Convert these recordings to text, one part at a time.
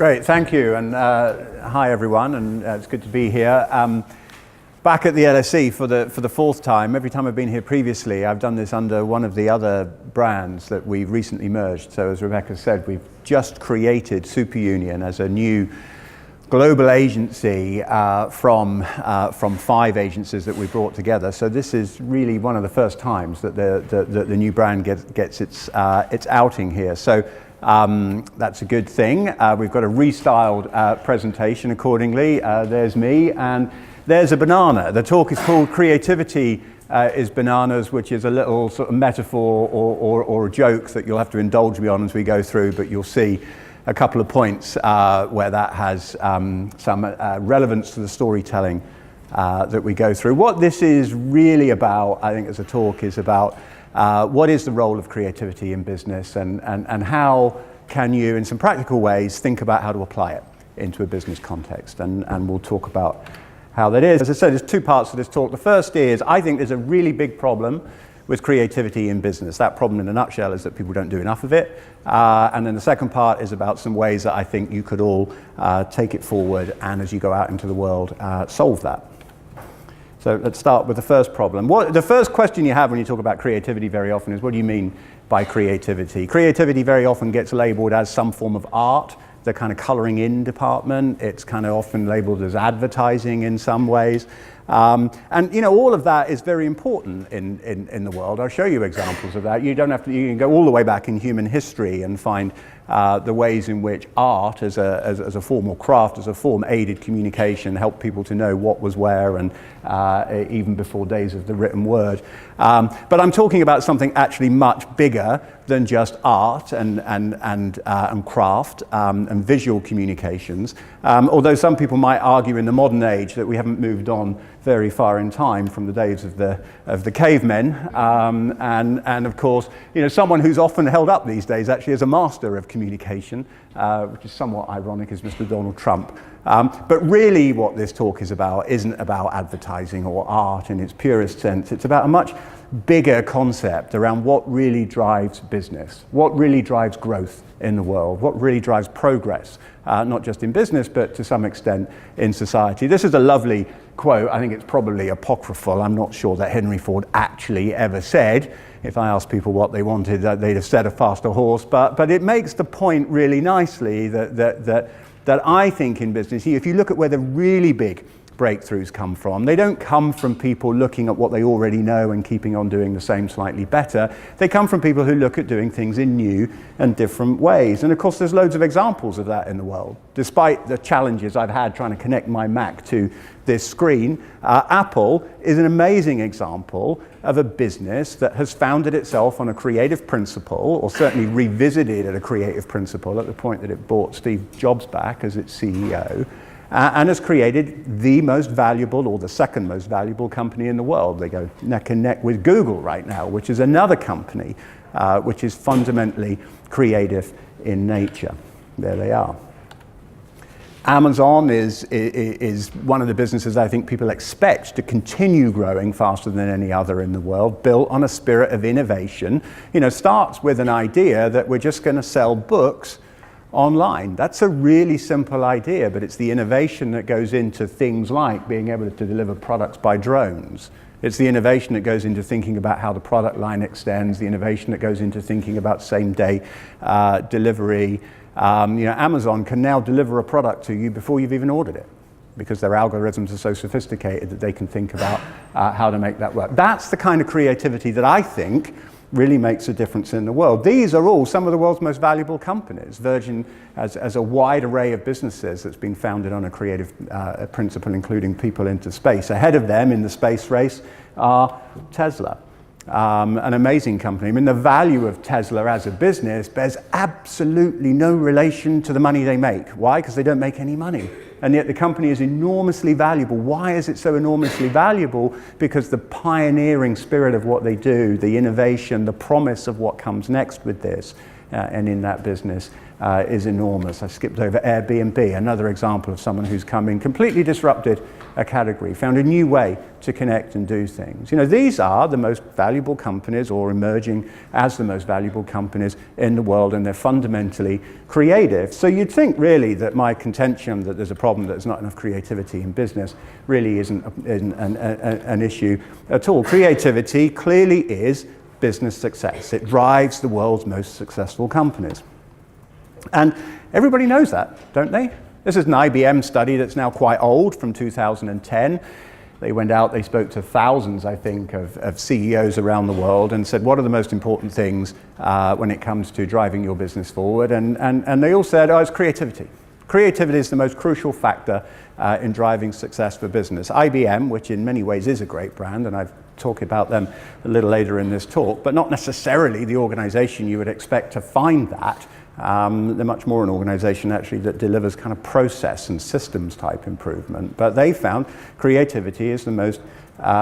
Great, thank you, and hi everyone, and it's good to be here. Back at the LSE for the fourth time. Every time I've been here previously, I've done this under one of the other brands that we've recently merged. So as Rebecca said, we've just created Superunion as a new global agency from 5 agencies that we brought together. So this is really one of the first times that the new brand gets its outing here. So that's a good thing. We've got a restyled presentation accordingly. There's me, and there's a banana. The talk is called Creativity is Bananas, which is a little sort of metaphor or a joke that you'll have to indulge me on as we go through, but you'll see a couple of points where that has some relevance to the storytelling that we go through. What this is really about, I think, as a talk, is about what is the role of creativity in business, and how can you, in some practical ways, think about how to apply it into a business context, and we'll talk about how that is. As I said, there's 2 parts to this talk. The first is, I think there's a really big problem with creativity in business. That problem in a nutshell is that people don't do enough of it. And then the second part is about some ways that I think you could all take it forward, and as you go out into the world, solve that. So let's start with the first problem. The first question you have when you talk about creativity very often is, what do you mean by creativity? Creativity very often gets labeled as some form of art, the kind of colouring in department. It's kind of often labelled as advertising in some ways. And you know, all of that is very important in the world. I'll show you examples of that. You don't have to, you can go all the way back in human history and find the ways in which art as a form, or craft as a form, aided communication, helped people to know what was where, and even before days of the written word. But I'm talking about something actually much bigger than just art and craft and visual communications. Although some people might argue in the modern age that we haven't moved on very far in time from the days of the cavemen, and of course, you know, someone who's often held up these days actually as a master of communication, which is somewhat ironic, is Mr. Donald Trump. But really what this talk is about isn't about advertising or art in its purest sense. It's about a much bigger concept around what really drives business, what really drives growth in the world, what really drives progress, not just in business, but to some extent in society. This is a lovely quote. I think it's probably apocryphal. I'm not sure that Henry Ford actually ever said. If I asked people what they wanted, they'd have said a faster horse. But it makes the point really nicely that I think in business, if you look at where the really big breakthroughs come from, they don't come from people looking at what they already know and keeping on doing the same slightly better. They come from people who look at doing things in new and different ways. And of course, there's loads of examples of that in the world. Despite the challenges I've had trying to connect my Mac to this screen, Apple is an amazing example of a business that has founded itself on a creative principle, or certainly revisited at a creative principle at the point that it bought Steve Jobs back as its CEO, and has created the most valuable, or the second most valuable company in the world. They go neck and neck with Google right now, which is another company which is fundamentally creative in nature. There they are. Amazon is one of the businesses I think people expect to continue growing faster than any other in the world, built on a spirit of innovation. You know, starts with an idea that we're just going to sell books online. That's a really simple idea, but it's the innovation that goes into things like being able to deliver products by drones. It's the innovation that goes into thinking about how the product line extends, the innovation that goes into thinking about same-day delivery. You know, Amazon can now deliver a product to you before you've even ordered it, because their algorithms are so sophisticated that they can think about how to make that work. That's the kind of creativity that I think really makes a difference in the world. These are all some of the world's most valuable companies. Virgin as a wide array of businesses that's been founded on a creative principle, including people into space. Ahead of them in the space race are Tesla. An amazing company. I mean, the value of Tesla as a business bears absolutely no relation to the money they make. Why? Because they don't make any money. And yet the company is enormously valuable. Why is it so enormously valuable? Because the pioneering spirit of what they do, the innovation, the promise of what comes next with this, and in that business is enormous. I skipped over Airbnb, another example of someone who's come in, completely disrupted a category, found a new way to connect and do things. You know, these are the most valuable companies, or emerging as the most valuable companies in the world, and they're fundamentally creative. So you'd think really that my contention that there's a problem, that there's not enough creativity in business, really isn't an issue at all. Creativity clearly is business success. It drives the world's most successful companies. And everybody knows that, don't they? This is an IBM study that's now quite old, from 2010. They went out, they spoke to thousands, I think, of CEOs around the world and said, what are the most important things when it comes to driving your business forward? And they all said, oh, it's creativity. Creativity is the most crucial factor in driving success for business. IBM, which in many ways is a great brand, and I've talked about them a little later in this talk, but not necessarily the organization you would expect to find that. They're much more an organization actually that delivers kind of process and systems type improvement. But they found creativity is the most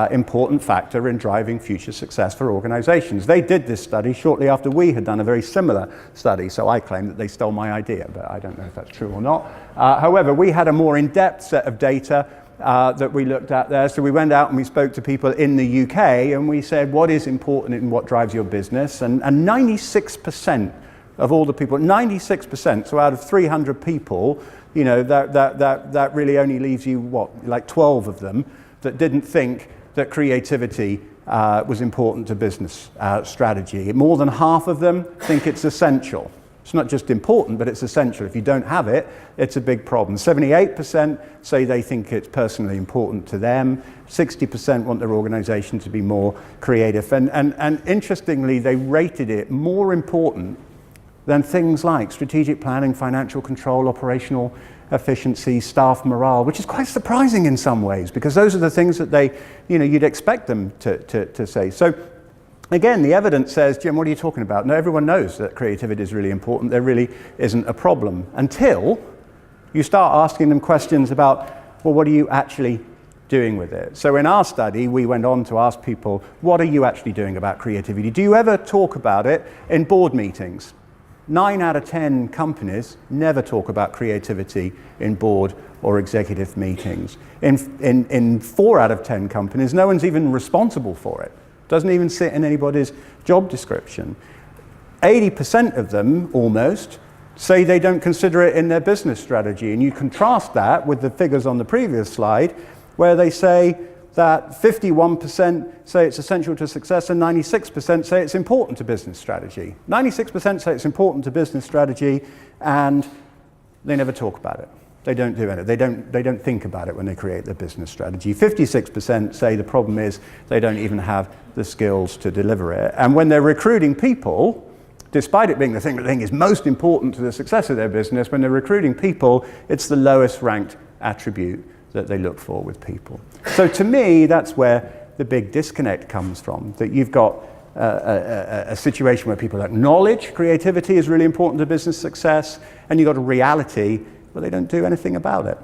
important factor in driving future success for organizations. They did this study shortly after we had done a very similar study, so I claim that they stole my idea, but I don't know if that's true or not. However, we had a more in-depth set of data that we looked at there. So we went out and we spoke to people in the UK and we said, what is important and what drives your business? And 96% of all the people, 96%, so out of 300 people, you know, that really only leaves you, what, like 12 of them that didn't think that creativity was important to business strategy. More than half of them think it's essential. It's not just important, but it's essential. If you don't have it, it's a big problem. 78% say they think it's personally important to them. 60% want their organization to be more creative. And interestingly, they rated it more important than things like strategic planning, financial control, operational efficiency, staff morale, which is quite surprising in some ways, because those are the things that they, you know, you'd expect them to say. So again, the evidence says, Jim, what are you talking about? No, everyone knows that creativity is really important. There really isn't a problem until you start asking them questions about, well, what are you actually doing with it? So in our study, we went on to ask people, what are you actually doing about creativity? Do you ever talk about it in board meetings? 9 out of 10 companies never talk about creativity in board or executive meetings. In 4 out of 10 companies, no one's even responsible for it. Doesn't even sit in anybody's job description. 80% of them, almost, say they don't consider it in their business strategy. And you contrast that with the figures on the previous slide, where they say that 51% say it's essential to success and 96% say it's important to business strategy. 96% say it's important to business strategy, and they never talk about it. They don't do it. They don't think about it when they create their business strategy. 56% say the problem is they don't even have the skills to deliver it. And when they're recruiting people, despite it being the thing that they think is most important to the success of their business, when they're recruiting people, it's the lowest ranked attribute that they look for with people. So to me, that's where the big disconnect comes from, that you've got a situation where people acknowledge creativity is really important to business success, and you've got a reality where they don't do anything about it.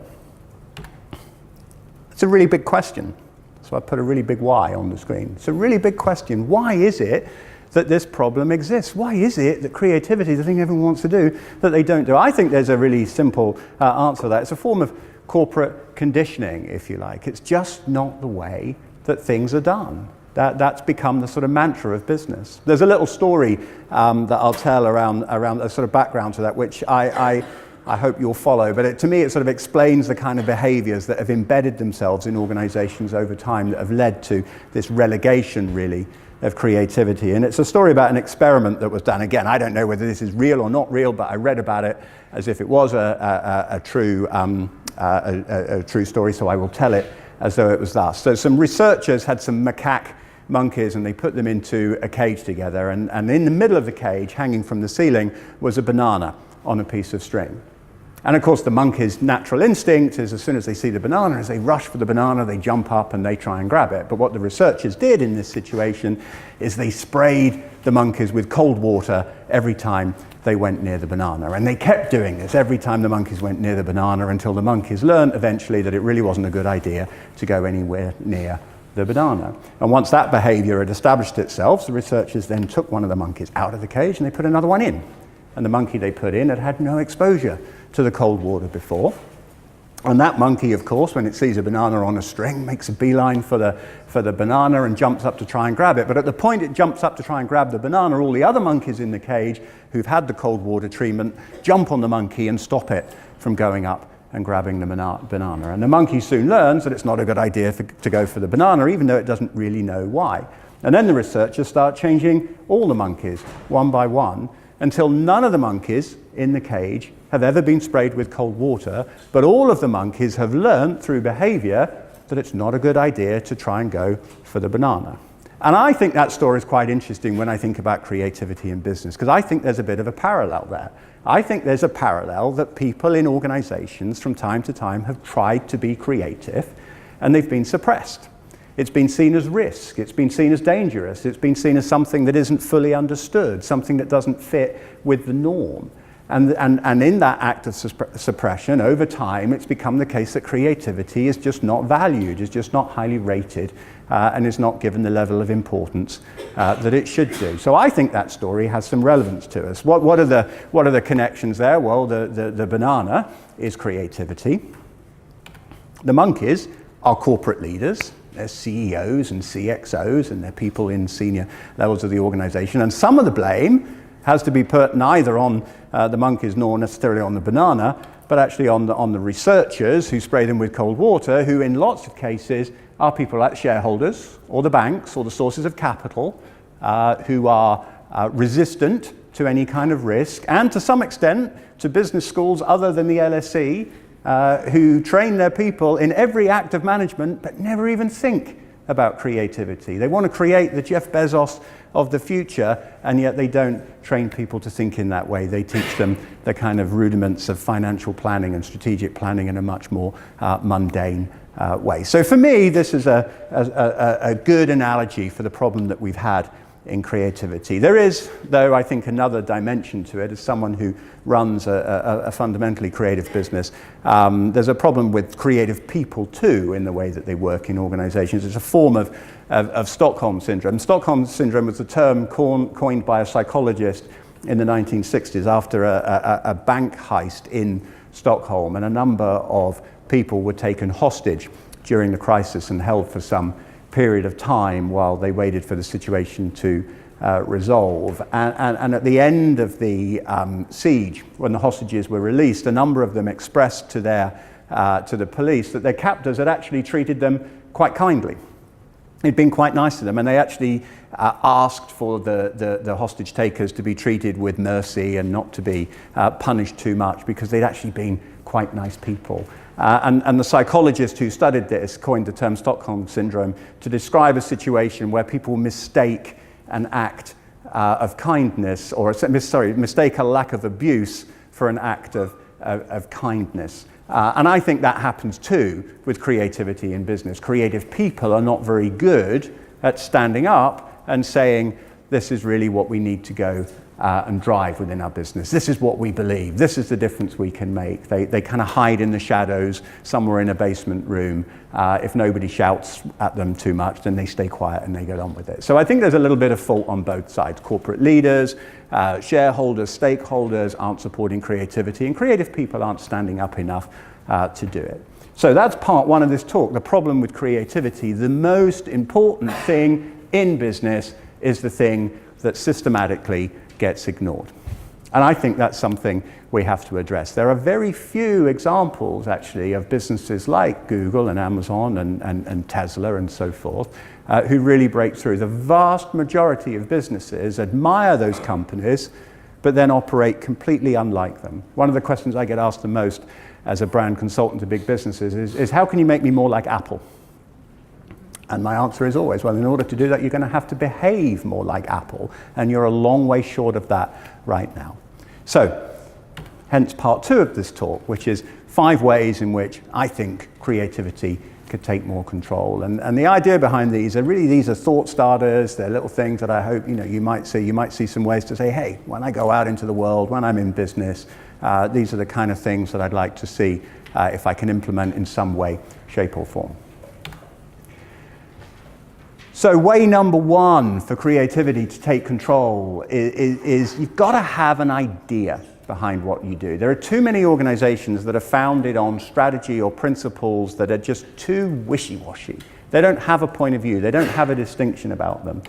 It's a really big question. So I put a really big why on the screen. It's a really big question. Why is it that this problem exists? Why is it that creativity, the thing everyone wants to do, that they don't do? I think there's a really simple answer to that. It's a form of corporate conditioning, if you like. It's just not the way that things are done. That's become the sort of mantra of business. There's a little story that I'll tell around a sort of background to that, which I hope you'll follow. But to me, it sort of explains the kind of behaviors that have embedded themselves in organizations over time that have led to this relegation, really, of creativity. And it's a story about an experiment that was done. Again, I don't know whether this is real or not real, but I read about it as if it was a true story, so I will tell it as though it was thus. So some researchers had some macaque monkeys and they put them into a cage together, and in the middle of the cage, hanging from the ceiling, was a banana on a piece of string. And of course, the monkey's natural instinct is, as soon as they see the banana, as they rush for the banana, they jump up and they try and grab it. But what the researchers did in this situation is they sprayed the monkeys with cold water every time they went near the banana. And they kept doing this every time the monkeys went near the banana, until the monkeys learned eventually that it really wasn't a good idea to go anywhere near the banana. And once that behavior had established itself, the researchers then took one of the monkeys out of the cage and they put another one in. and the monkey they put in had had no exposure to the cold water before. And that monkey, of course, when it sees a banana on a string, makes a beeline for the banana and jumps up to try and grab it. But at the point it jumps up to try and grab the banana, all the other monkeys in the cage who've had the cold water treatment jump on the monkey and stop it from going up and grabbing the banana. And the monkey soon learns that it's not a good idea to go for the banana, even though it doesn't really know why. And then the researchers start changing all the monkeys one by one until none of the monkeys in the cage have ever been sprayed with cold water, but all of the monkeys have learned through behavior that it's not a good idea to try and go for the banana. And I think that story is quite interesting when I think about creativity in business, because I think there's a bit of a parallel there. I think there's a parallel that people in organizations from time to time have tried to be creative and they've been suppressed. It's been seen as risk, it's been seen as dangerous, it's been seen as something that isn't fully understood, something that doesn't fit with the norm. And in that act of suppression, over time, it's become the case that creativity is just not valued, is just not highly rated, and is not given the level of importance that it should do. So I think that story has some relevance to us. What are the connections there? Well, the banana is creativity. The monkeys are corporate leaders. They're CEOs and CXOs, and they're people in senior levels of the organization. And some of the blame has to be put neither on the monkeys nor necessarily on the banana, but actually on the researchers who spray them with cold water, who in lots of cases are people like shareholders or the banks or the sources of capital who are resistant to any kind of risk, and to some extent to business schools other than the LSE who train their people in every act of management but never even think about creativity. They want to create the Jeff Bezos of the future, and yet they don't train people to think in that way. They teach them the kind of rudiments of financial planning and strategic planning in a much more mundane way. So for me, this is a good analogy for the problem that we've had in creativity. There is, though, I think another dimension to it. As someone who runs a fundamentally creative business, there's a problem with creative people too in the way that they work in organizations. It's a form of Stockholm syndrome. Stockholm syndrome was a term coined by a psychologist in the 1960s after a bank heist in Stockholm, and a number of people were taken hostage during the crisis and held for some period of time while they waited for the situation to resolve. And at the end of the siege, when the hostages were released, a number of them expressed to the police that their captors had actually treated them quite kindly. He'd been quite nice to them, and they actually asked for the hostage takers to be treated with mercy and not to be punished too much, because they'd actually been quite nice people. And the psychologist who studied this coined the term Stockholm syndrome to describe a situation where people mistake an act of kindness, or mistake a lack of abuse for an act of kindness. And I think that happens too with creativity in business. Creative people are not very good at standing up and saying, this is really what we need to go and drive within our business. This is what we believe. This is the difference we can make. They kind of hide in the shadows somewhere in a basement room. If nobody shouts at them too much, then they stay quiet and they get on with it. So I think there's a little bit of fault on both sides. Corporate leaders, shareholders, stakeholders aren't supporting creativity, and creative people aren't standing up enough to do it. So that's part one of this talk, the problem with creativity. The most important thing in business is the thing that systematically gets ignored. And I think that's something we have to address. There are very few examples, actually, of businesses like Google and Amazon and Tesla and so forth who really break through. The vast majority of businesses admire those companies, but then operate completely unlike them. One of the questions I get asked the most as a brand consultant to big businesses is how can you make me more like Apple? And my answer is always, well, in order to do that, you're going to have to behave more like Apple, and you're a long way short of that right now. So, hence part two of this talk, which is 5 ways in which I think creativity could take more control. And the idea behind these are thought starters. They're little things that I hope you might see. You might see some ways to say, hey, when I go out into the world, when I'm in business, these are the kind of things that I'd like to see if I can implement in some way, shape or form. So way number one for creativity to take control is you've got to have an idea behind what you do. There are too many organizations that are founded on strategy or principles that are just too wishy-washy. They don't have a point of view. They don't have a distinction about them.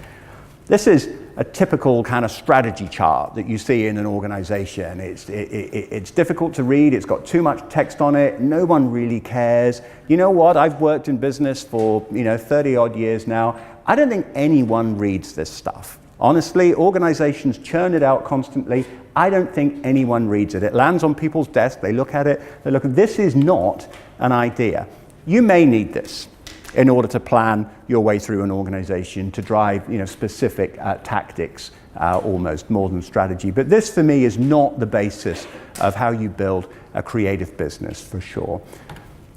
This is a typical kind of strategy chart that you see in an organization. It's difficult to read. It's got too much text on it. No one really cares. You know what? I've worked in business for 30 odd years now. I don't think anyone reads this stuff. Honestly, organizations churn it out constantly. I don't think anyone reads it. It lands on people's desks. They look at it. They look. This is not an idea. You may need this in order to plan your way through an organization, to drive specific tactics, almost more than strategy. But this, for me, is not the basis of how you build a creative business, for sure.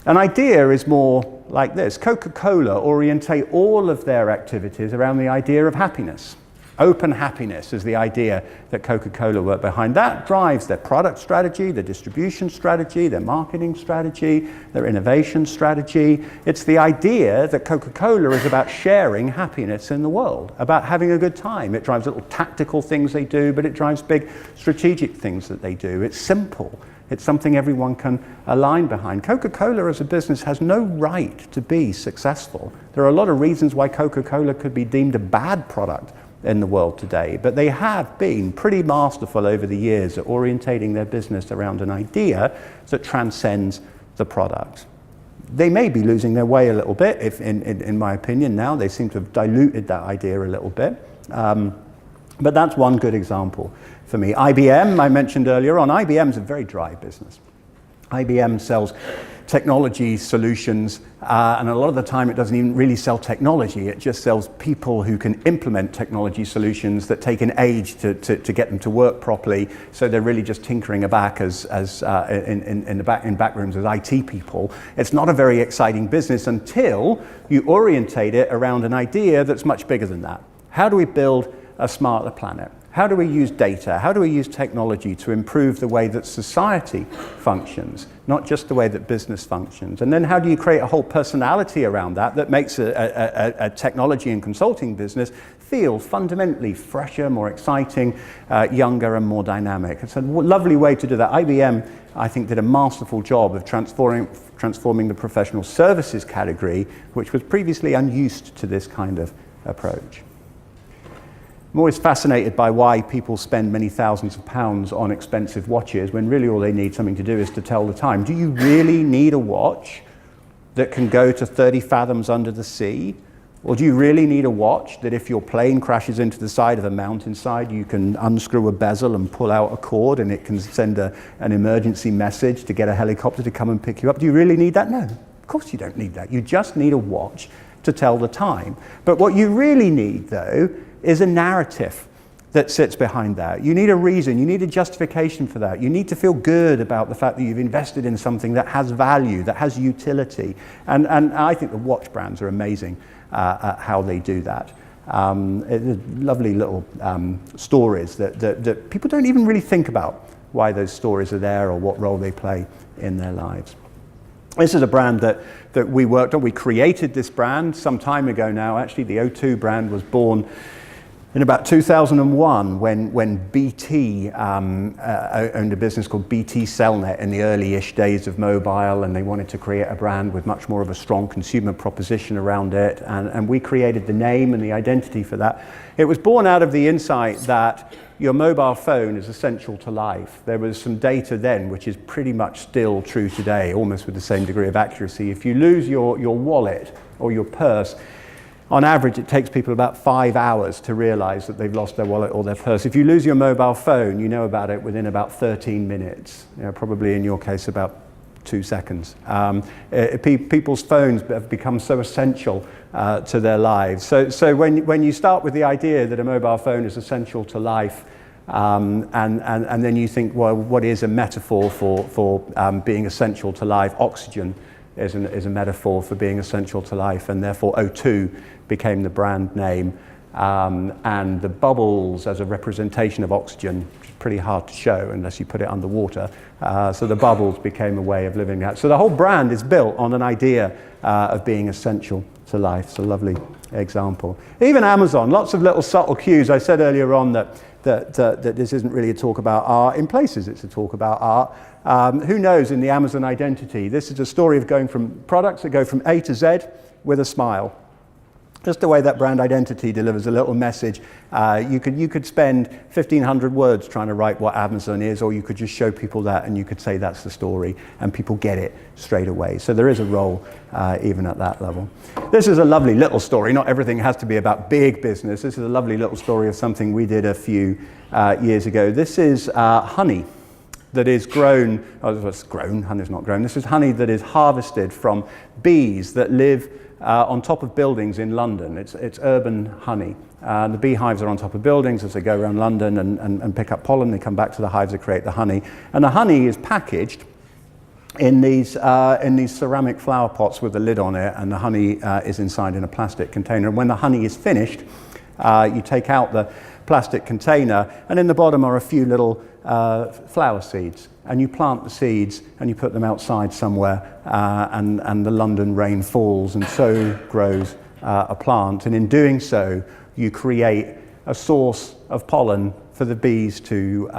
An idea is more like this. Coca-Cola orientate all of their activities around the idea of happiness. Open happiness is the idea that Coca-Cola work behind. That drives their product strategy, their distribution strategy, their marketing strategy, their innovation strategy. It's the idea that Coca-Cola is about sharing happiness in the world, about having a good time. It drives little tactical things they do, but it drives big strategic things that they do. It's simple. It's something everyone can align behind. Coca-Cola as a business has no right to be successful. There are a lot of reasons why Coca-Cola could be deemed a bad product in the world today, but they have been pretty masterful over the years at orientating their business around an idea that transcends the product. They may be losing their way a little bit, if in my opinion now. They seem to have diluted that idea a little bit. But that's one good example for me. IBM, I mentioned earlier on, IBM is a very dry business. IBM sells technology solutions, and a lot of the time it doesn't even really sell technology. It just sells people who can implement technology solutions that take an age to get them to work properly. So they're really just tinkering back in back rooms as IT people. It's not a very exciting business until you orientate it around an idea that's much bigger than that. How do we build a smarter planet? How do we use data? How do we use technology to improve the way that society functions, not just the way that business functions? And then how do you create a whole personality around that makes a technology and consulting business feel fundamentally fresher, more exciting, younger and more dynamic? It's a lovely way to do that. IBM, I think, did a masterful job of transforming the professional services category, which was previously unused to this kind of approach. I'm always fascinated by why people spend many thousands of pounds on expensive watches when really all they need something to do is to tell the time. Do you really need a watch that can go to 30 fathoms under the sea? Or do you really need a watch that if your plane crashes into the side of a mountainside, you can unscrew a bezel and pull out a cord and it can send an emergency message to get a helicopter to come and pick you up? Do you really need that? No, of course you don't need that. You just need a watch to tell the time. But what you really need, though, is a narrative that sits behind that. You need a reason, you need a justification for that. You need to feel good about the fact that you've invested in something that has value, that has utility. And I think the watch brands are amazing at how they do that. Lovely little stories that people don't even really think about why those stories are there or what role they play in their lives. This is a brand that we worked on. We created this brand some time ago now. Actually, the O2 brand was born in about 2001 when BT owned a business called BT Cellnet in the early-ish days of mobile, and they wanted to create a brand with much more of a strong consumer proposition around it, and we created the name and the identity for that. It was born out of the insight that your mobile phone is essential to life. There was some data then, which is pretty much still true today, almost with the same degree of accuracy. If you lose your wallet or your purse, on average, it takes people about 5 hours to realize that they've lost their wallet or their purse. If you lose your mobile phone, you know about it within about 13 minutes, probably in your case about 2 seconds. People's phones have become so essential to their lives. So when you start with the idea that a mobile phone is essential to life, and then you think, well, what is a metaphor for being essential to life? Oxygen is a metaphor for being essential to life, and therefore O2 became the brand name. And the bubbles as a representation of oxygen, which is pretty hard to show unless you put it underwater. So the bubbles became a way of living that. So the whole brand is built on an idea of being essential to life. It's a lovely example. Even Amazon, lots of little subtle cues. I said earlier on that this isn't really a talk about art. In places it's a talk about art. Who knows, in the Amazon identity, this is a story of going from products that go from A to Z with a smile. Just the way that brand identity delivers a little message. You could spend 1,500 words trying to write what Amazon is, or you could just show people that and you could say that's the story, and people get it straight away. So there is a role even at that level. This is a lovely little story. Not everything has to be about big business. This is a lovely little story of something we did a few years ago. This is honey that is grown, it's grown, honey's not grown. This is honey that is harvested from bees that live on top of buildings in London. It's urban honey. The beehives are on top of buildings as they go around London and pick up pollen. They come back to the hives to create the honey. And the honey is packaged in these ceramic flower pots with a lid on it, and the honey is inside in a plastic container. And when the honey is finished, you take out the plastic container, and in the bottom are a few little flower seeds. And you plant the seeds and you put them outside somewhere, and the London rain falls, and so grows a plant. And in doing so, you create a source of pollen for the bees to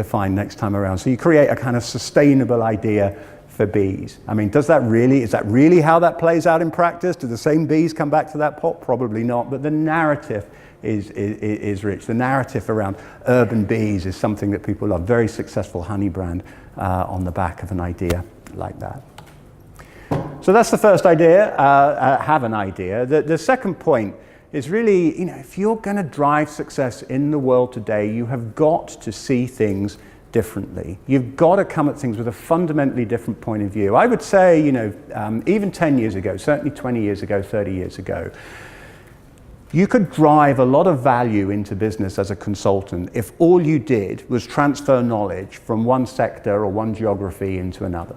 find next time around. So you create a kind of sustainable idea for bees. I mean, is that really how that plays out in practice? Do the same bees come back to that pot? Probably not, but the narrative is rich. The narrative around urban bees is something that people love. Very successful honey brand on the back of an idea like that. So that's the first idea, have an idea. The second point is really, if you're going to drive success in the world today, you have got to see things differently. You've got to come at things with a fundamentally different point of view. I would say, even 10 years ago, certainly 20 years ago, 30 years ago, you could drive a lot of value into business as a consultant if all you did was transfer knowledge from one sector or one geography into another.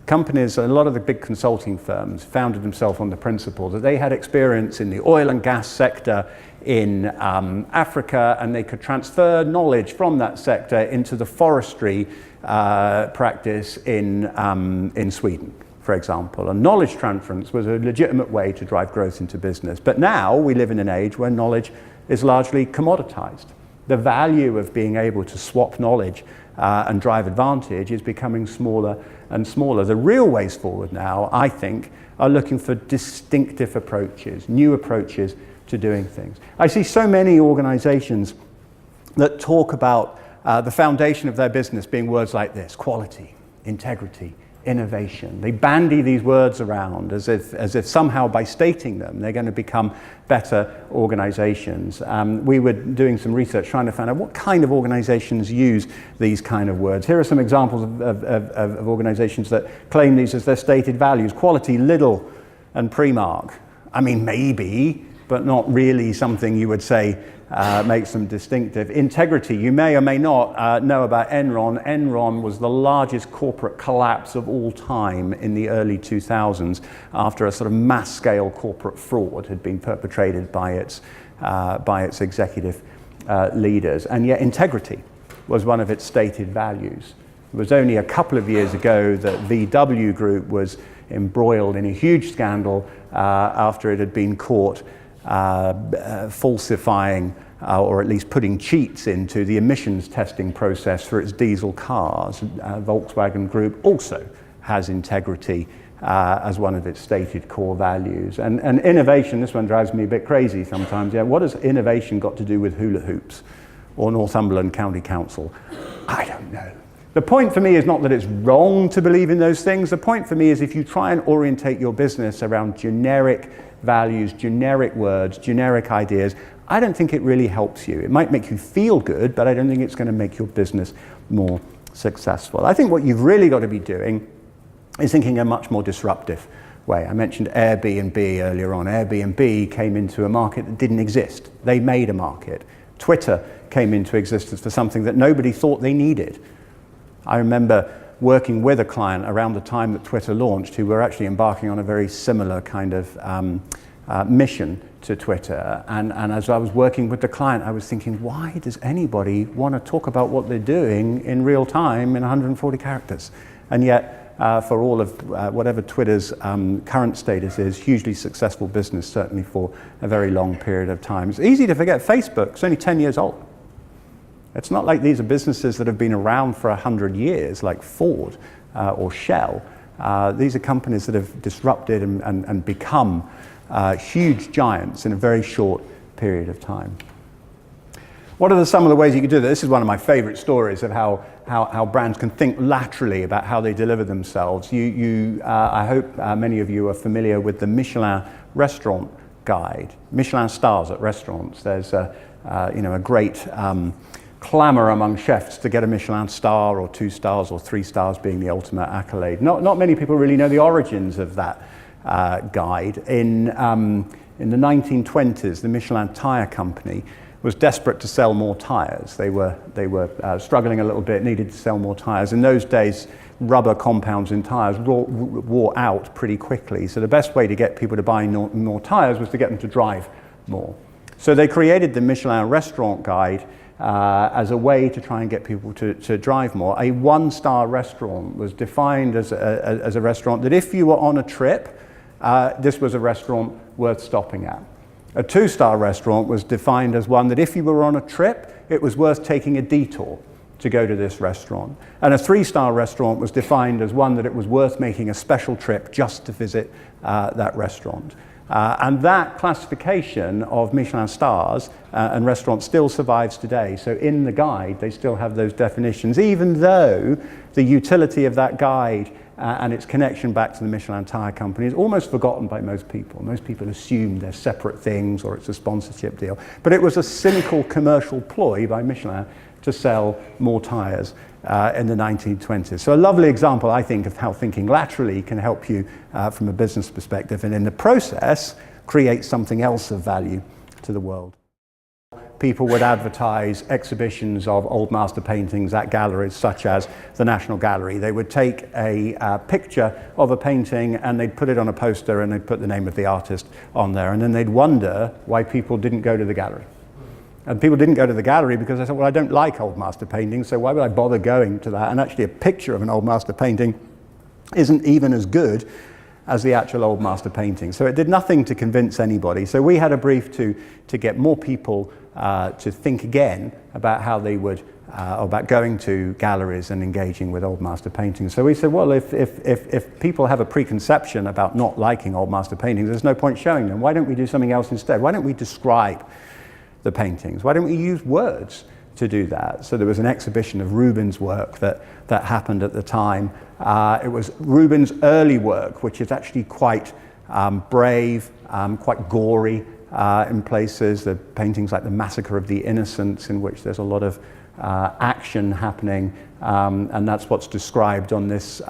Companies, a lot of the big consulting firms, founded themselves on the principle that they had experience in the oil and gas sector in Africa, and they could transfer knowledge from that sector into the forestry practice in Sweden, for example. And knowledge transference was a legitimate way to drive growth into business. But now we live in an age where knowledge is largely commoditized. The value of being able to swap knowledge and drive advantage is becoming smaller and smaller. The real ways forward now, I think, are looking for distinctive approaches, new approaches to doing things. I see so many organizations that talk about the foundation of their business being words like this: quality, integrity, innovation. They bandy these words around as if somehow by stating them they're going to become better organizations. We were doing some research trying to find out what kind of organizations use these kind of words. Here are some examples of organizations that claim these as their stated values: quality, Lidl and Primark. I mean, maybe, but not really something you would say makes them distinctive. Integrity, you may or may not know about Enron. Enron was the largest corporate collapse of all time in the early 2000s after a sort of mass-scale corporate fraud had been perpetrated by its executive leaders. And yet integrity was one of its stated values. It was only a couple of years ago that VW Group was embroiled in a huge scandal after it had been caught falsifying or at least putting cheats into the emissions testing process for its diesel cars. Volkswagen Group also has integrity as one of its stated core values. And innovation, this one drives me a bit crazy sometimes. Yeah, what has innovation got to do with hula hoops or Northumberland County Council? I don't know. The point for me is not that it's wrong to believe in those things. The point for me is if you try and orientate your business around generic values, generic words, generic ideas, I don't think it really helps you. It might make you feel good, but I don't think it's going to make your business more successful. I think what you've really got to be doing is thinking a much more disruptive way. I mentioned Airbnb earlier on. Airbnb came into a market that didn't exist. They made a market. Twitter came into existence for something that nobody thought they needed. I remember working with a client around the time that Twitter launched who were actually embarking on a very similar kind of mission to Twitter. And as I was working with the client, I was thinking, why does anybody want to talk about what they're doing in real time in 140 characters? And yet for all of whatever Twitter's current status is, hugely successful business, certainly for a very long period of time. It's easy to forget Facebook. It's only 10 years old. It's not like these are businesses that have been around for 100 years, like Ford or Shell. These are companies that have disrupted and become huge giants in a very short period of time. What are some of the ways you can do that? This is one of my favorite stories of how brands can think laterally about how they deliver themselves. I hope many of you are familiar with the Michelin restaurant guide, Michelin stars at restaurants. There's a great clamour among chefs to get a Michelin star or 2 stars or 3 stars being the ultimate accolade. Not many people really know the origins of that guide. In the 1920s, the Michelin tire company was desperate to sell more tires. They were struggling a little bit, needed to sell more tires. In those days, rubber compounds in tires wore out pretty quickly. So the best way to get people to buy more tires was to get them to drive more. So they created the Michelin restaurant guide as a way to try and get people to drive more. A 1-star restaurant was defined as a restaurant that if you were on a trip, this was a restaurant worth stopping at. A 2-star restaurant was defined as one that if you were on a trip, it was worth taking a detour to go to this restaurant. And a 3-star restaurant was defined as one that it was worth making a special trip just to visit that restaurant. And that classification of Michelin stars and restaurants still survives today. So in the guide, they still have those definitions, even though the utility of that guide and its connection back to the Michelin tire company is almost forgotten by most people. Most people assume they're separate things or it's a sponsorship deal. But it was a cynical commercial ploy by Michelin to sell more tires in the 1920s. So a lovely example, I think, of how thinking laterally can help you from a business perspective, and in the process, create something else of value to the world. People would advertise exhibitions of old master paintings at galleries such as the National Gallery. They would take a picture of a painting and they'd put it on a poster and they'd put the name of the artist on there, and then they'd wonder why people didn't go to the gallery. And people didn't go to the gallery because they thought, well, I don't like old master paintings, so why would I bother going to that? And actually a picture of an old master painting isn't even as good as the actual old master painting. So it did nothing to convince anybody. So we had a brief to get more people to think again about how they would, about going to galleries and engaging with old master paintings. So we said, well, if people have a preconception about not liking old master paintings, there's no point showing them. Why don't we do something else instead? Why don't we describe the paintings? Why don't we use words to do that? So there was an exhibition of Rubens' work that happened at the time. It was Rubens' early work, which is actually quite brave, quite gory in places. The paintings like the Massacre of the Innocents, in which there's a lot of action happening, and that's what's described on this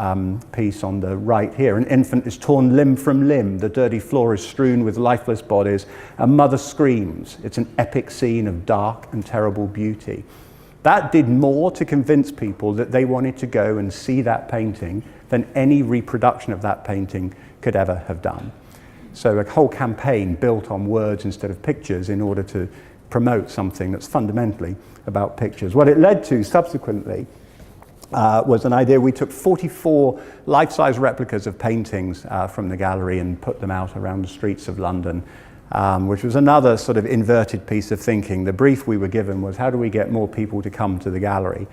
piece on the right here. An infant is torn limb from limb, the dirty floor is strewn with lifeless bodies, a mother screams. It's an epic scene of dark and terrible beauty. That did more to convince people that they wanted to go and see that painting than any reproduction of that painting could ever have done. So a whole campaign built on words instead of pictures in order to promote something that's fundamentally about pictures. What it led to subsequently was an idea. We took 44 life-size replicas of paintings from the gallery and put them out around the streets of London, which was another sort of inverted piece of thinking. The brief we were given was, how do we get more people to come to the gallery?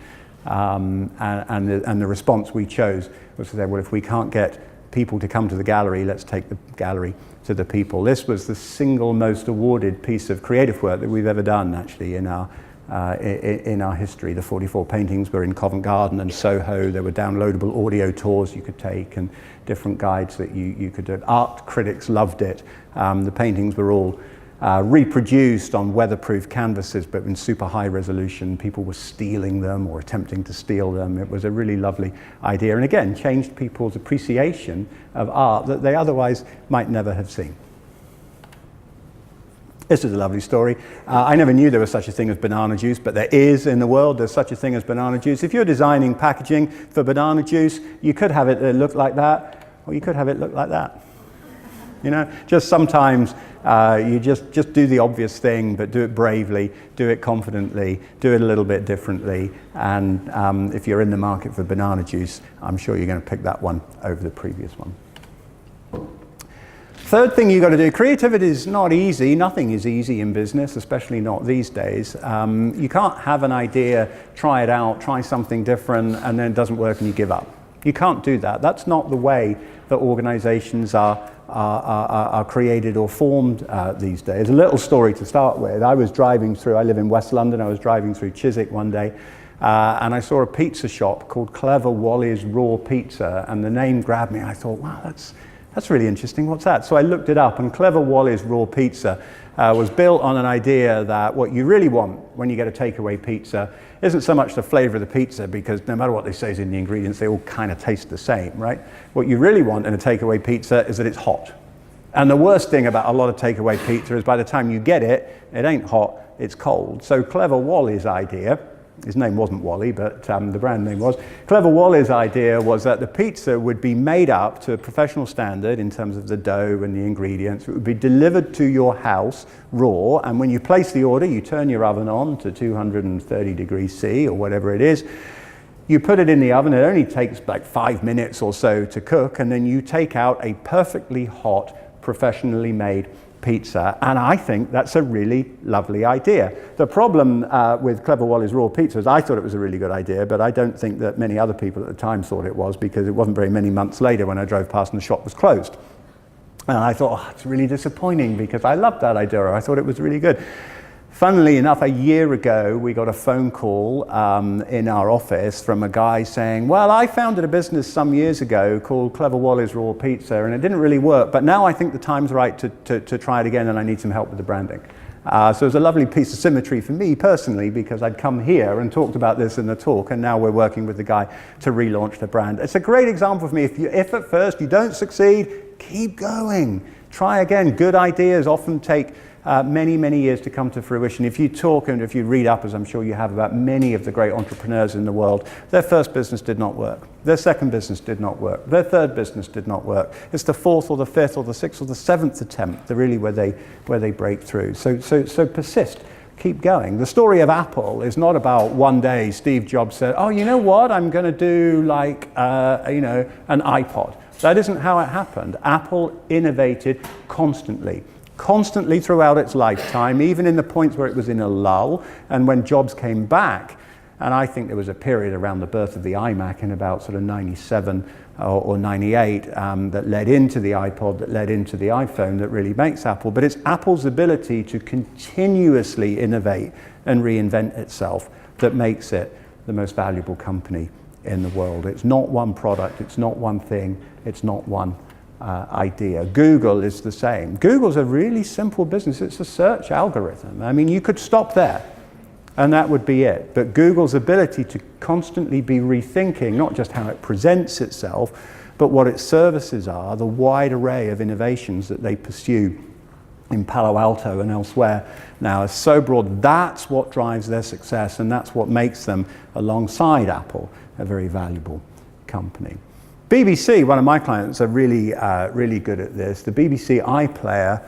And the response we chose was to say, well, if we can't get people to come to the gallery, let's take the gallery to the people. This was the single most awarded piece of creative work that we've ever done, actually, in our history. The 44 paintings were in Covent Garden and Soho. There were downloadable audio tours you could take and different guides that you could do. Art critics loved it. The paintings were all reproduced on weatherproof canvases, but in super high resolution. People were stealing them or attempting to steal them. It was a really lovely idea, and again, changed people's appreciation of art that they otherwise might never have seen. This is a lovely story. I never knew there was such a thing as banana juice, but there is in the world. There's such a thing as banana juice. If you're designing packaging for banana juice, you could have it look like that, or you could have it look like that. You know, just sometimes you just do the obvious thing, but do it bravely, do it confidently, do it a little bit differently. And if you're in the market for banana juice, I'm sure you're going to pick that one over the previous one. Third thing you've got to do, creativity is not easy. Nothing is easy in business, especially not these days. You can't have an idea, try it out, try something different, and then it doesn't work and you give up. You can't do that. That's not the way that organizations are created or formed these days. A little story to start with. I live in West London, I was driving through Chiswick one day, and I saw a pizza shop called Clever Wally's Raw Pizza, and the name grabbed me. I thought, wow, that's really interesting, what's that? So I looked it up, and Clever Wally's Raw Pizza was built on an idea that what you really want when you get a takeaway pizza isn't so much the flavor of the pizza, because no matter what they say is in the ingredients, they all kind of taste the same, right? What you really want in a takeaway pizza is that it's hot. And the worst thing about a lot of takeaway pizza is by the time you get it, it ain't hot, it's cold. So Clever Wally's idea, his name wasn't Wally, but the brand name was. Clever Wally's idea was that the pizza would be made up to a professional standard in terms of the dough and the ingredients. It would be delivered to your house raw, and when you place the order, you turn your oven on to 230 degrees C or whatever it is. You put it in the oven, it only takes like 5 minutes or so to cook, and then you take out a perfectly hot, professionally made pizza, and I think that's a really lovely idea. The problem with Clever Wally's Raw Pizza is I thought it was a really good idea, but I don't think that many other people at the time thought it was, because it wasn't very many months later when I drove past and the shop was closed. And I thought, oh, it's really disappointing, because I loved that idea. I thought it was really good. Funnily enough, a year ago, we got a phone call in our office from a guy saying, well, I founded a business some years ago called Clever Wally's Raw Pizza, and it didn't really work, but now I think the time's right to try it again, and I need some help with the branding. So it was a lovely piece of symmetry for me personally, because I'd come here and talked about this in the talk, and now we're working with the guy to relaunch the brand. It's a great example for me. If at first you don't succeed, keep going. Try again. Good ideas often take many, many years to come to fruition. If you talk and if you read up, as I'm sure you have, about many of the great entrepreneurs in the world, their first business did not work. Their second business did not work. Their third business did not work. It's the fourth or the fifth or the sixth or the seventh attempt that really where they break through. So persist. Keep going. The story of Apple is not about one day Steve Jobs said, oh, you know what, I'm going to do like an iPod. That isn't how it happened. Apple innovated constantly throughout its lifetime, even in the points where it was in a lull, and when Jobs came back. And I think there was a period around the birth of the iMac in about sort of 97 or 98 that led into the iPod, that led into the iPhone, that really makes Apple. But it's Apple's ability to continuously innovate and reinvent itself that makes it the most valuable company in the world. It's not one product, it's not one thing, it's not one idea. Google is the same. Google's a really simple business. It's a search algorithm. I mean, you could stop there and that would be it. But Google's ability to constantly be rethinking not just how it presents itself, but what its services are, the wide array of innovations that they pursue in Palo Alto and elsewhere now is so broad. That's what drives their success, and that's what makes them, alongside Apple, a very valuable company. BBC, one of my clients, are really good at this. The BBC iPlayer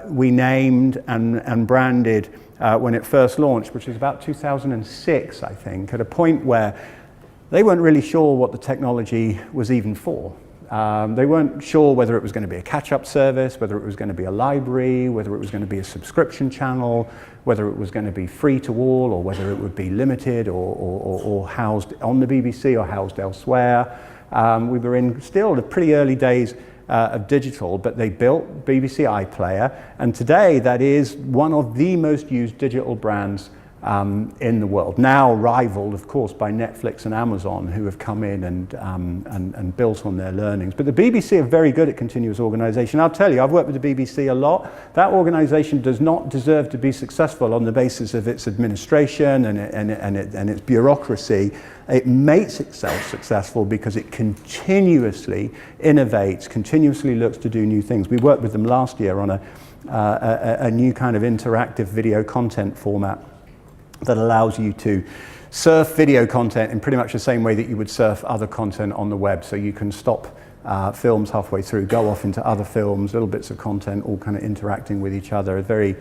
we named and branded when it first launched, which was about 2006, I think, at a point where they weren't really sure what the technology was even for. They weren't sure whether it was going to be a catch-up service, whether it was going to be a library, whether it was going to be a subscription channel, whether it was going to be free to all, or whether it would be limited or housed on the BBC or housed elsewhere. We were in still the pretty early days of digital, but they built BBC iPlayer, and today that is one of the most used digital brands in the world, now rivaled, of course, by Netflix and Amazon, who have come in and built on their learnings. But the BBC are very good at continuous organisation. I'll tell you, I've worked with the BBC a lot. That organisation does not deserve to be successful on the basis of its administration and its bureaucracy. It makes itself successful because it continuously innovates, continuously looks to do new things. We worked with them last year on a new kind of interactive video content format that allows you to surf video content in pretty much the same way that you would surf other content on the web. So you can stop films halfway through, go off into other films, little bits of content, all kind of interacting with each other. It's very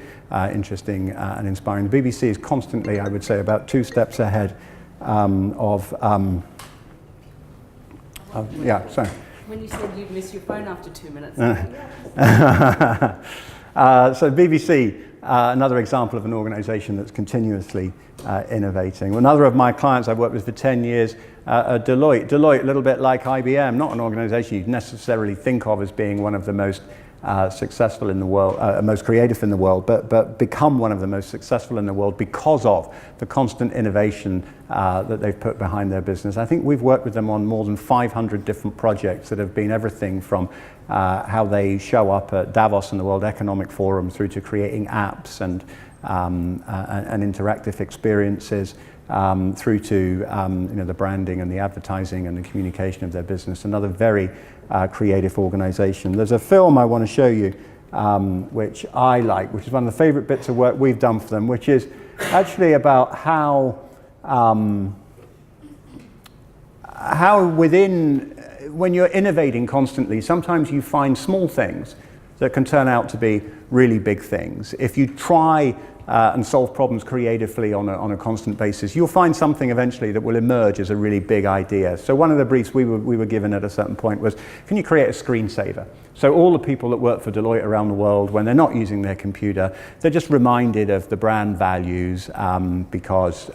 interesting and inspiring. The BBC is constantly, I would say, about 2 steps ahead yeah, sorry. When you said you'd miss your phone after 2 minutes. So BBC, another example of an organisation that's continuously innovating. Another of my clients I've worked with for 10 years, Deloitte. Deloitte, a little bit like IBM, not an organisation you'd necessarily think of as being one of the most successful in the world, most creative in the world, but become one of the most successful in the world because of the constant innovation that they've put behind their business. I think we've worked with them on more than 500 different projects that have been everything from how they show up at Davos and the World Economic Forum through to creating apps and interactive experiences, through to the branding and the advertising and the communication of their business. Another very creative organization. There's a film I want to show you which I like, which is one of the favorite bits of work we've done for them, which is actually about how when you're innovating constantly, sometimes you find small things that can turn out to be really big things. If you try and solve problems creatively on a constant basis, you'll find something eventually that will emerge as a really big idea. So one of the briefs we were given at a certain point was, can you create a screensaver? So all the people that work for Deloitte around the world, when they're not using their computer, they're just reminded of the brand values because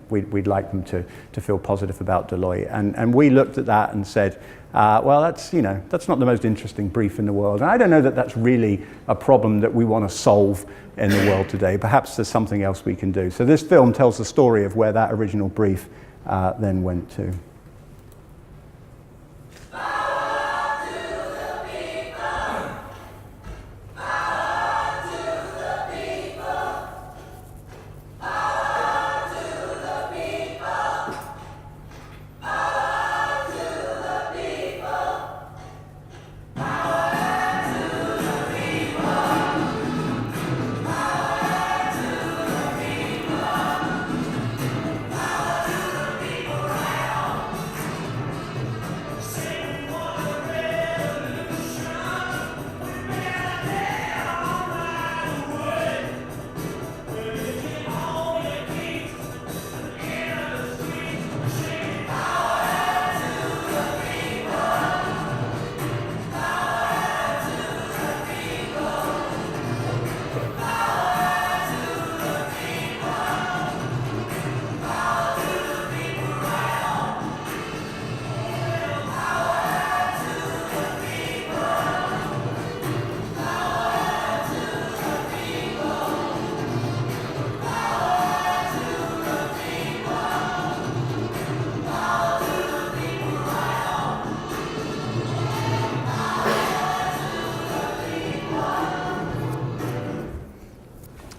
we'd like them to feel positive about Deloitte. And we looked at that and said, well, that's not the most interesting brief in the world. And I don't know that that's really a problem that we want to solve in the world today. Perhaps there's something else we can do. So this film tells the story of where that original brief then went to.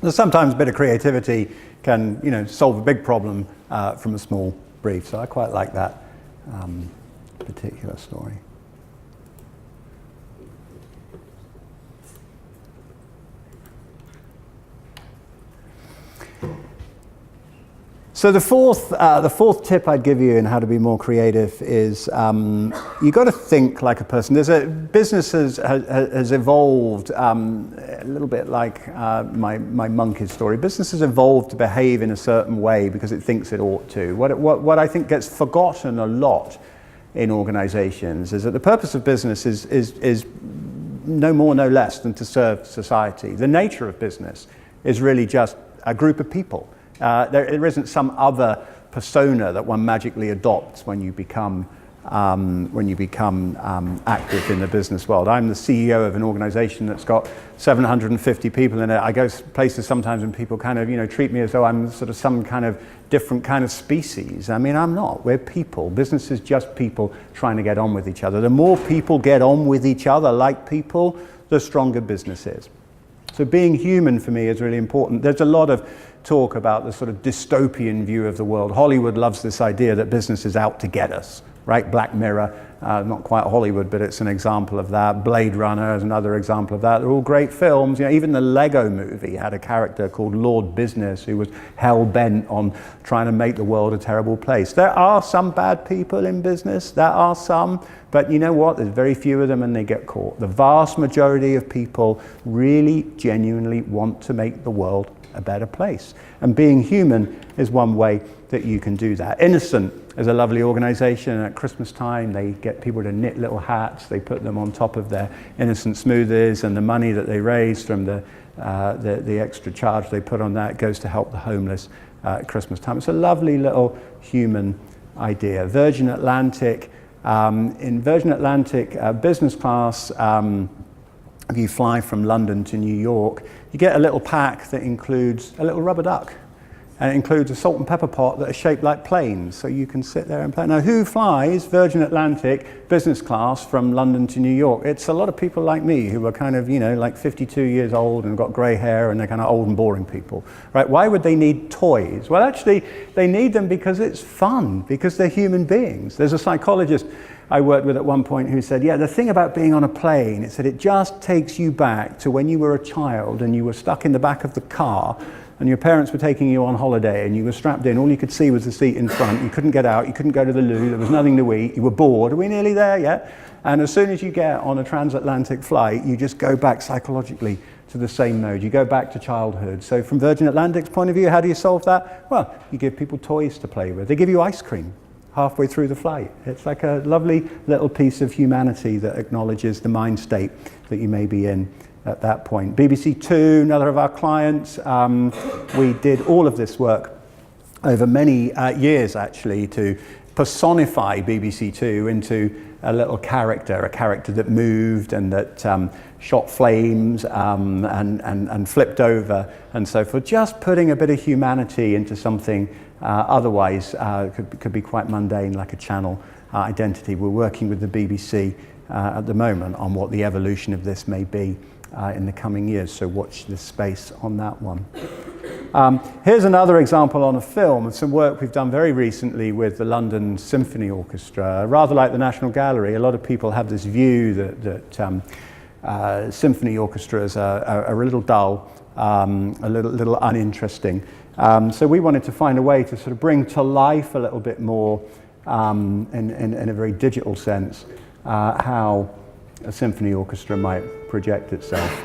Sometimes a bit of creativity can, solve a big problem from a small brief. So I quite like that particular story. So the fourth tip I'd give you in how to be more creative is you got to think like a person. Business has evolved a little bit like my monkey story. Business has evolved to behave in a certain way because it thinks it ought to. What I think gets forgotten a lot in organizations is that the purpose of business is no more, no less than to serve society. The nature of business is really just a group of people. There isn't some other persona that one magically adopts when you become active in the business world. I'm the CEO of an organization that's got 750 people in it. I go places sometimes and people kind of treat me as though I'm sort of some kind of different kind of species. I mean, I'm not. We're people. Business is just people trying to get on with each other. The more people get on with each other like people, the stronger business is. So being human for me is really important. There's a lot of talk about the sort of dystopian view of the world. Hollywood loves this idea that business is out to get us, right? Black Mirror, not quite Hollywood, but it's an example of that. Blade Runner is another example of that. They're all great films. Even the Lego movie had a character called Lord Business who was hell-bent on trying to make the world a terrible place. There are some bad people in business, there are some, but you know what? There's very few of them and they get caught. The vast majority of people really genuinely want to make the world a better place. And being human is one way that you can do that. Innocent is a lovely organization. At Christmas time, they get people to knit little hats. They put them on top of their Innocent smoothies, and the money that they raise from the extra charge they put on that goes to help the homeless at Christmas time. It's a lovely little human idea. Virgin Atlantic, in Virgin Atlantic business class, if you fly from London to New York, you get a little pack that includes a little rubber duck. And it includes a salt and pepper pot that are shaped like planes, so you can sit there and play. Now, who flies Virgin Atlantic business class from London to New York? It's a lot of people like me who are kind of, like 52 years old and got grey hair, and they're kind of old and boring people, right? Why would they need toys? Well, actually, they need them because it's fun, because they're human beings. There's a psychologist I worked with at one point who said, the thing about being on a plane is that it just takes you back to when you were a child and you were stuck in the back of the car and your parents were taking you on holiday and you were strapped in. All you could see was the seat in front. You couldn't get out. You couldn't go to the loo. There was nothing to eat. You were bored. Are we nearly there yet? And as soon as you get on a transatlantic flight, you just go back psychologically to the same mode. You go back to childhood. So from Virgin Atlantic's point of view, how do you solve that? Well, you give people toys to play with. They give you ice cream halfway through the flight. It's like a lovely little piece of humanity that acknowledges the mind state that you may be in at that point. BBC Two, another of our clients, we did all of this work over many years actually to personify BBC Two into a little character, a character that moved and that shot flames and flipped over and so forth. Just putting a bit of humanity into something otherwise could be quite mundane, like a channel identity. We're working with the BBC at the moment on what the evolution of this may be in the coming years, so watch this space on that one. Here's another example on a film of some work we've done very recently with the London Symphony Orchestra. Rather like the National Gallery, a lot of people have this view that symphony orchestras are a little dull, a little uninteresting. So we wanted to find a way to sort of bring to life a little bit more, in a very digital sense, how a symphony orchestra might project itself.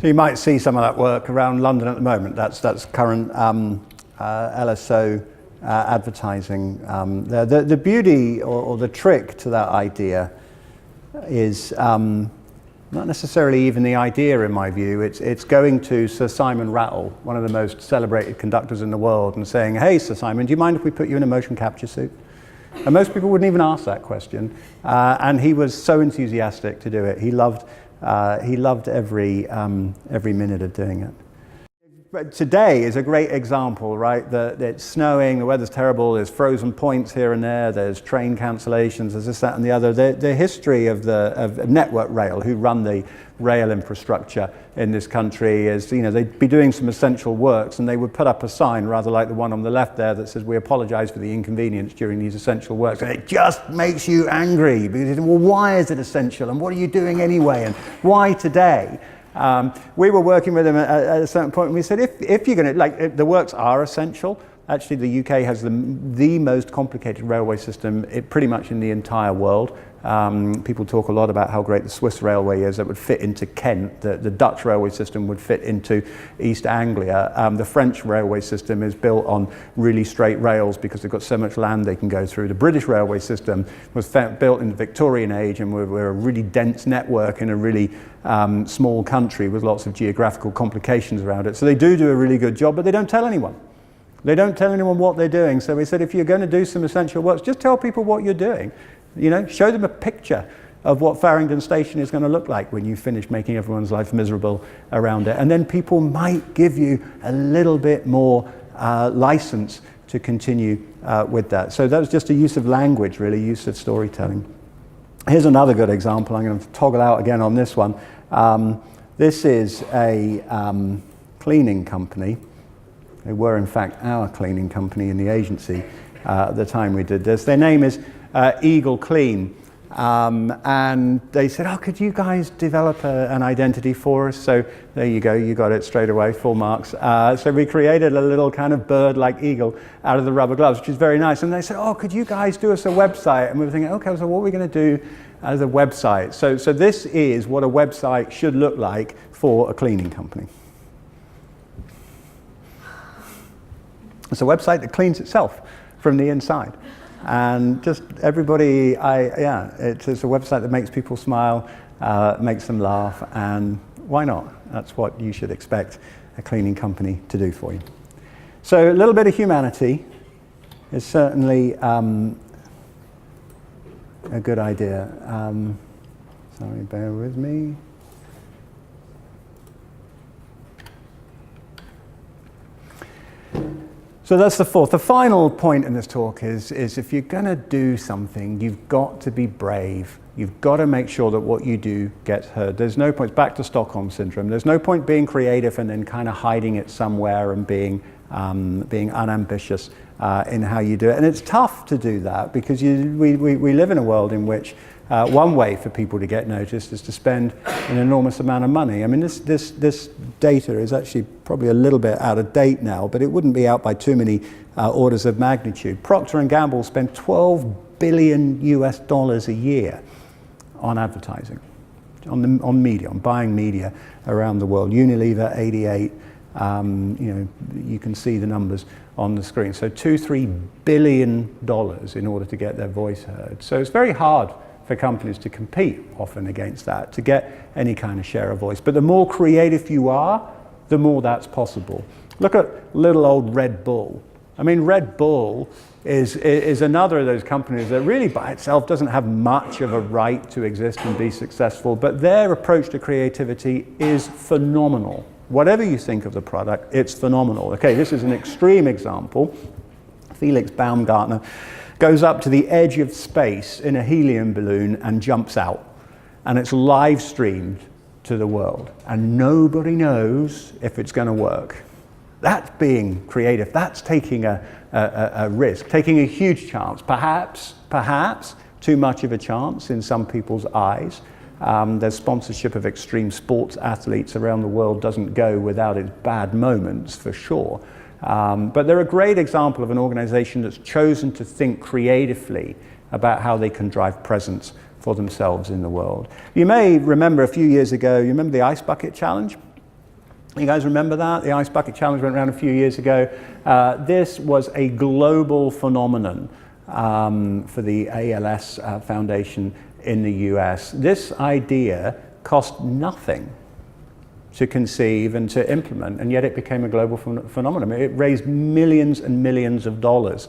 So you might see some of that work around London at the moment. That's current LSO advertising. The beauty or the trick to that idea is Not necessarily even the idea, in my view. It's going to Sir Simon Rattle, one of the most celebrated conductors in the world, and saying, "Hey, Sir Simon, do you mind if we put you in a motion capture suit?" And most people wouldn't even ask that question. And he was so enthusiastic to do it. He loved every minute of doing it. But today is a great example, right? That it's snowing, the weather's terrible, there's frozen points here and there, there's train cancellations, there's this, that, and the other. The history of Network Rail, who run the rail infrastructure in this country, is, they'd be doing some essential works and they would put up a sign, rather like the one on the left there, that says, "We apologize for the inconvenience during these essential works." And it just makes you angry, because, well, why is it essential? And what are you doing anyway? And why today? We were working with them at a certain point, and we said, if you're going to, the works are essential. Actually, the UK has the most complicated railway system pretty much in the entire world. People talk a lot about how great the Swiss railway is. That would fit into Kent. The Dutch railway system would fit into East Anglia. The French railway system is built on really straight rails because they've got so much land they can go through. The British railway system was built in the Victorian age, and we're a really dense network in a really small country with lots of geographical complications around it. So they do a really good job, but they don't tell anyone. They don't tell anyone what they're doing. So we said, if you're going to do some essential works, just tell people what you're doing. Show them a picture of what Farringdon Station is going to look like when you finish making everyone's life miserable around it. And then people might give you a little bit more license to continue with that. So that was just a use of language, really, use of storytelling. Here's another good example. I'm going to toggle out again on this one. This is a cleaning company. They were, in fact, our cleaning company in the agency at the time we did this. Their name is Eagle Clean. And they said, "Oh, could you guys develop an identity for us?" So there you go, you got it straight away, full marks. So we created a little kind of bird like eagle out of the rubber gloves, which is very nice. And they said, "Oh, could you guys do us a website?" And we were thinking, okay, so what are we going to do as a website? So this is what a website should look like for a cleaning company. It's a website that cleans itself from the inside. And just everybody, it's a website that makes people smile, makes them laugh, and why not? That's what you should expect a cleaning company to do for you. So a little bit of humanity is certainly a good idea. Sorry, bear with me. So that's the fourth. The final point in this talk is if you're going to do something, you've got to be brave. You've got to make sure that what you do gets heard. There's no point, back to Stockholm Syndrome, there's no point being creative and then kind of hiding it somewhere and being unambitious in how you do it. And it's tough to do that because we live in a world in which one way for people to get noticed is to spend an enormous amount of money. I mean, this data is actually probably a little bit out of date now, but it wouldn't be out by too many orders of magnitude. Procter & Gamble spend $12 billion a year on advertising, on media, on buying media around the world. Unilever, 88. You can see the numbers on the screen. So $2-3 billion in order to get their voice heard. So it's very hard for companies to compete often against that, to get any kind of share of voice. But the more creative you are, the more that's possible. Look at little old Red Bull. I mean, Red Bull is another of those companies that really by itself doesn't have much of a right to exist and be successful, but their approach to creativity is phenomenal. Whatever you think of the product, it's phenomenal. Okay, this is an extreme example. Felix Baumgartner goes up to the edge of space in a helium balloon and jumps out. And it's live streamed to the world. And nobody knows if it's going to work. That's being creative. That's taking a risk, taking a huge chance. Perhaps too much of a chance in some people's eyes. There's sponsorship of extreme sports athletes around the world doesn't go without its bad moments, for sure. But they're a great example of an organization that's chosen to think creatively about how they can drive presence for themselves in the world. You may remember a few years ago, you remember the Ice Bucket Challenge? You guys remember that? The Ice Bucket Challenge went around a few years ago. This was a global phenomenon for the ALS Foundation in the US. This idea cost nothing to conceive and to implement, and yet it became a global phenomenon. It raised millions and millions of dollars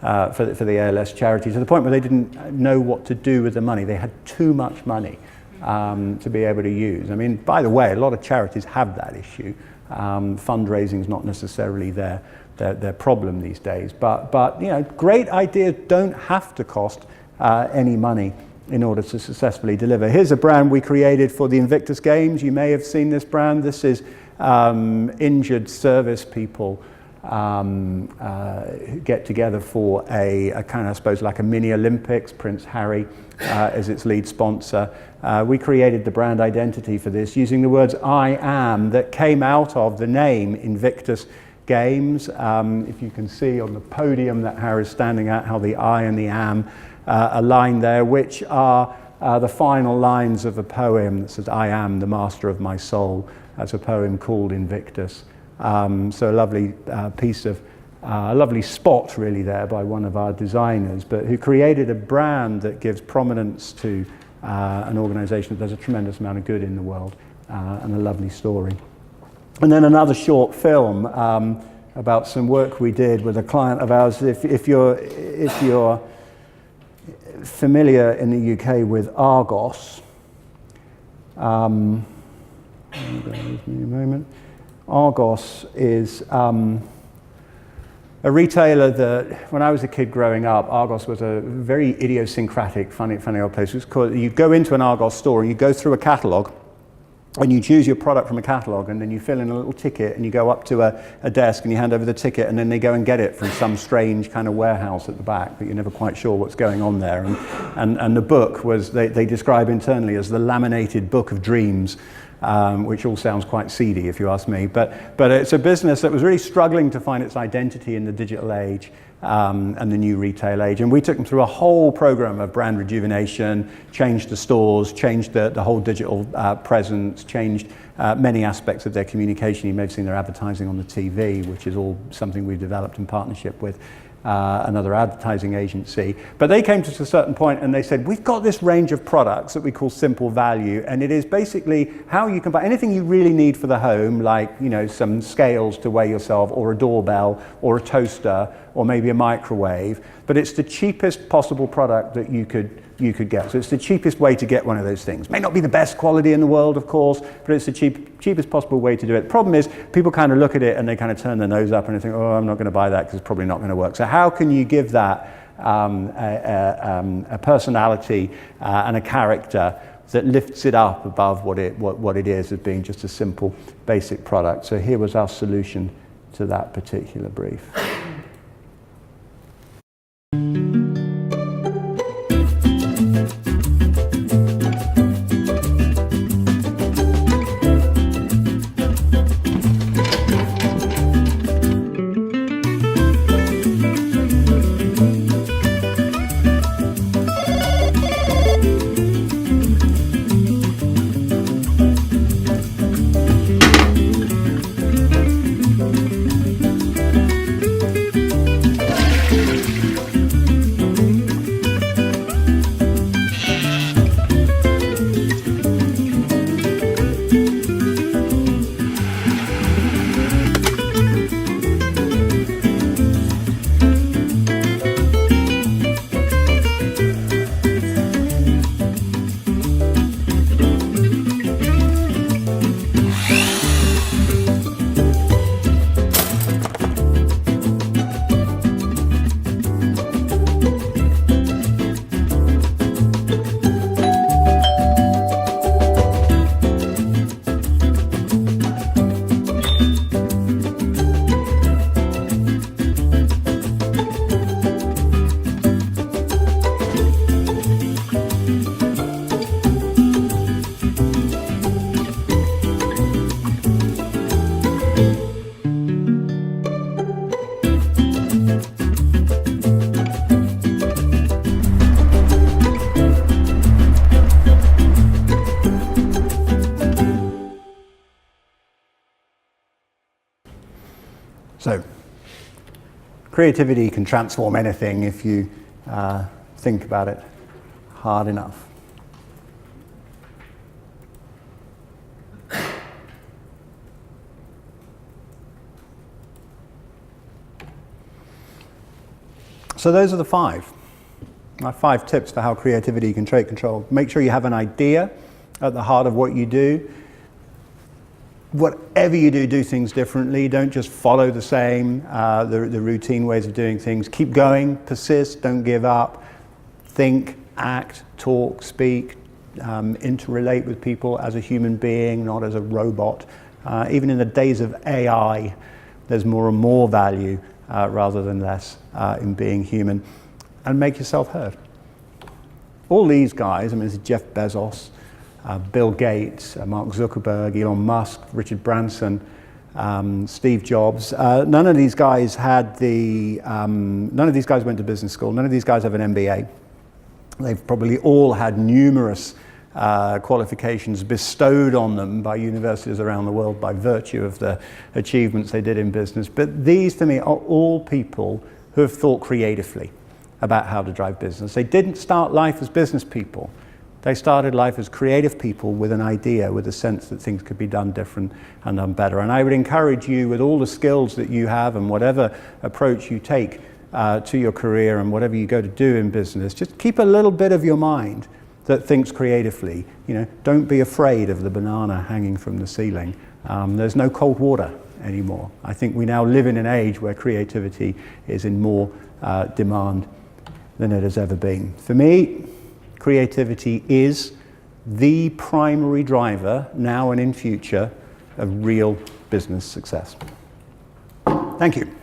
for the ALS charity, to the point where they didn't know what to do with the money. They had too much money to be able to use. I mean, by the way, a lot of charities have that issue. Fundraising is not necessarily their problem these days, but you know, great ideas don't have to cost any money in order to successfully deliver. Here's a brand we created for the Invictus Games. You may have seen this brand. This is injured service people who get together for a kind of, I suppose, like a mini Olympics. Prince Harry is its lead sponsor. We created the brand identity for this using the words "I am" that came out of the name Invictus Games. If you can see on the podium that Harry's standing at, how the I and the am align there, which are the final lines of a poem that says, "I am the master of my soul." That's a poem called Invictus. So a lovely piece of, a lovely spot really there by one of our designers, but who created a brand that gives prominence to an organization that does a tremendous amount of good in the world, and a lovely story. And then another short film about some work we did with a client of ours. If you're familiar in the UK with Argos, give me a moment. Argos is a retailer that, when I was a kid growing up, Argos was a very idiosyncratic, funny old place. It was called, you'd go into an Argos store and you go through a catalogue, and you choose your product from a catalogue, and then you fill in a little ticket, and you go up to a desk and you hand over the ticket, and then they go and get it from some strange kind of warehouse at the back, but you're never quite sure what's going on there. And the book was, they describe internally as the laminated book of dreams, which all sounds quite seedy if you ask me, but it's a business that was really struggling to find its identity in the digital age and the new retail age. And we took them through a whole program of brand rejuvenation, changed the stores, changed the whole digital presence, changed many aspects of their communication. You may have seen their advertising on the TV, which is all something we've developed in partnership with another advertising agency. But they came to a certain point and they said, we've got this range of products that we call simple value, and it is basically how you can buy anything you really need for the home, like, you know, some scales to weigh yourself, or a doorbell, or a toaster, or maybe a microwave, but it's the cheapest possible product that you could get. So it's the cheapest way to get one of those things. May not be the best quality in the world, of course, but it's the cheapest possible way to do it. The problem is, people kind of look at it and they kind of turn their nose up and they think, oh, I'm not going to buy that because it's probably not going to work. So how can you give that a personality and a character that lifts it up above what it is as being just a simple, basic product? So here was our solution to that particular brief. So, creativity can transform anything if you think about it hard enough. So those are the my 5 tips for how creativity can take control. Make sure you have an idea at the heart of what you do. Whatever you do, do things differently. Don't just follow the same, the routine ways of doing things. Keep going, persist, don't give up. Think, act, talk, speak, interrelate with people as a human being, not as a robot. Even in the days of AI, there's more and more value rather than less in being human. And make yourself heard. All these guys, I mean, this is Jeff Bezos, Bill Gates, Mark Zuckerberg, Elon Musk, Richard Branson, Steve Jobs. None of these guys went to business school. None of these guys have an MBA. They've probably all had numerous qualifications bestowed on them by universities around the world by virtue of the achievements they did in business. But these, to me, are all people who have thought creatively about how to drive business. They didn't start life as business people. They started life as creative people with an idea, with a sense that things could be done different and done better. And I would encourage you, with all the skills that you have and whatever approach you take to your career and whatever you go to do in business, just keep a little bit of your mind that thinks creatively. Don't be afraid of the banana hanging from the ceiling. There's no cold water anymore. I think we now live in an age where creativity is in more demand than it has ever been. For me, creativity is the primary driver, now and in future, of real business success. Thank you.